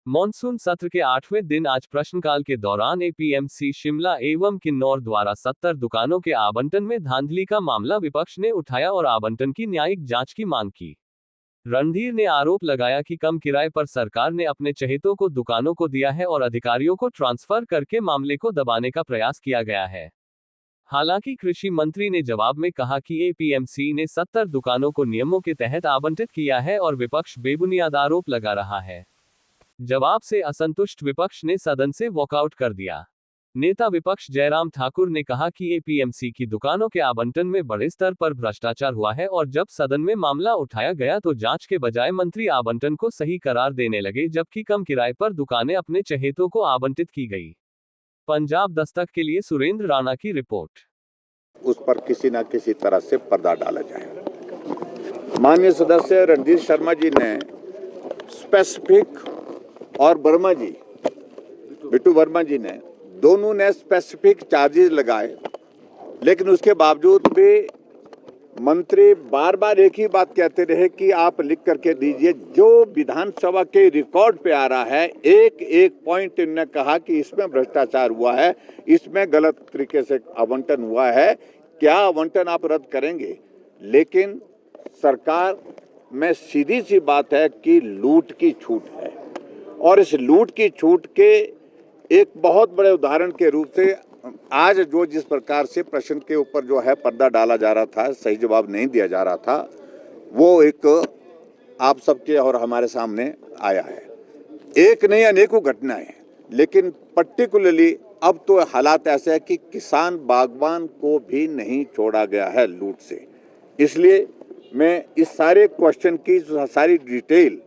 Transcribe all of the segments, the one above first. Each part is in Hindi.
मॉनसून सत्र के 8वें दिन आज प्रश्नकाल के दौरान एपीएमसी शिमला एवं किन्नौर द्वारा 70 दुकानों के आवंटन में धांधली का मामला विपक्ष ने उठाया और आवंटन की न्यायिक जांच की मांग की। रणधीर ने आरोप लगाया कि कम किराए पर सरकार ने अपने चहेतों को दुकानों को दिया है और अधिकारियों को ट्रांसफर करके मामले को दबाने का प्रयास किया गया है। हालांकि कृषि मंत्री ने जवाब में कहा कि एपीएमसी ने 70 दुकानों को नियमों के तहत आवंटित किया है और विपक्ष बेबुनियाद आरोप लगा रहा है। जवाब से असंतुष्ट विपक्ष ने सदन से वॉकआउट कर दिया। नेता विपक्ष जयराम ठाकुर ने कहा कि एपीएमसी की दुकानों के आवंटन में बड़े स्तर पर भ्रष्टाचार हुआ है और जब सदन में मामला उठाया गया तो जांच के बजाय मंत्री आवंटन को सही करार देने लगे, जबकि कम किराए पर दुकानें अपने चहेतों को आवंटित की गई। पंजाब दस्तक के लिए सुरेंद्र राणा की रिपोर्ट। उस पर किसी न किसी तरह से पर्दा डाला जाए। माननीय सदस्य रणधीर शर्मा जी ने स्पेसिफिक और बिट्टू वर्मा जी ने दोनों ने स्पेसिफिक चार्जेस लगाए, लेकिन उसके बावजूद भी मंत्री बार बार एक ही बात कहते रहे कि आप लिख करके दीजिए। जो विधानसभा के रिकॉर्ड पे आ रहा है, एक एक पॉइंट इन्होंने कहा कि इसमें भ्रष्टाचार हुआ है, इसमें गलत तरीके से आवंटन हुआ है, क्या आवंटन आप रद्द करेंगे? लेकिन सरकार में सीधी सी बात है कि लूट की छूट है और इस लूट की छूट के एक बहुत बड़े उदाहरण के रूप से आज जो जिस प्रकार से प्रश्न के ऊपर जो है पर्दा डाला जा रहा था, सही जवाब नहीं दिया जा रहा था, वो एक आप सबके और हमारे सामने आया है। एक नहीं अनेकों घटनाएं, लेकिन पर्टिकुलरली अब तो हालात ऐसे है कि किसान बागवान को भी नहीं छोड़ा गया है लूट से। इसलिए मैं इस सारे क्वेश्चन की सारी डिटेल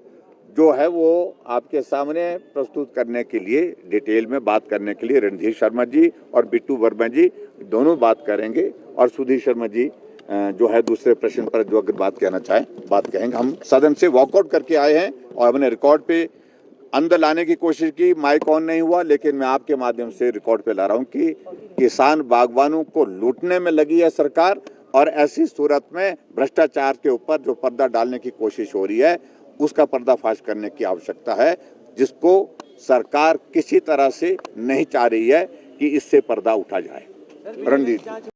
जो है वो आपके सामने प्रस्तुत करने के लिए, डिटेल में बात करने के लिए रणधीर शर्मा जी और बिट्टू वर्मा जी दोनों बात करेंगे और सुधीर शर्मा जी जो है दूसरे प्रश्न पर जो अगर बात कहना चाहें बात कहेंगे। हम सदन से वॉकआउट करके आए हैं और हमने रिकॉर्ड पे अंदर लाने की कोशिश की, माइक ऑन नहीं हुआ, लेकिन मैं आपके माध्यम से रिकॉर्ड पे ला रहा हूँ कि किसान बागवानों को लूटने में लगी है सरकार और ऐसी सूरत में भ्रष्टाचार के ऊपर जो पर्दा डालने की कोशिश हो रही है उसका पर्दाफाश करने की आवश्यकता है, जिसको सरकार किसी तरह से नहीं चाह रही है कि इससे पर्दा उठा जाए। रणजीत।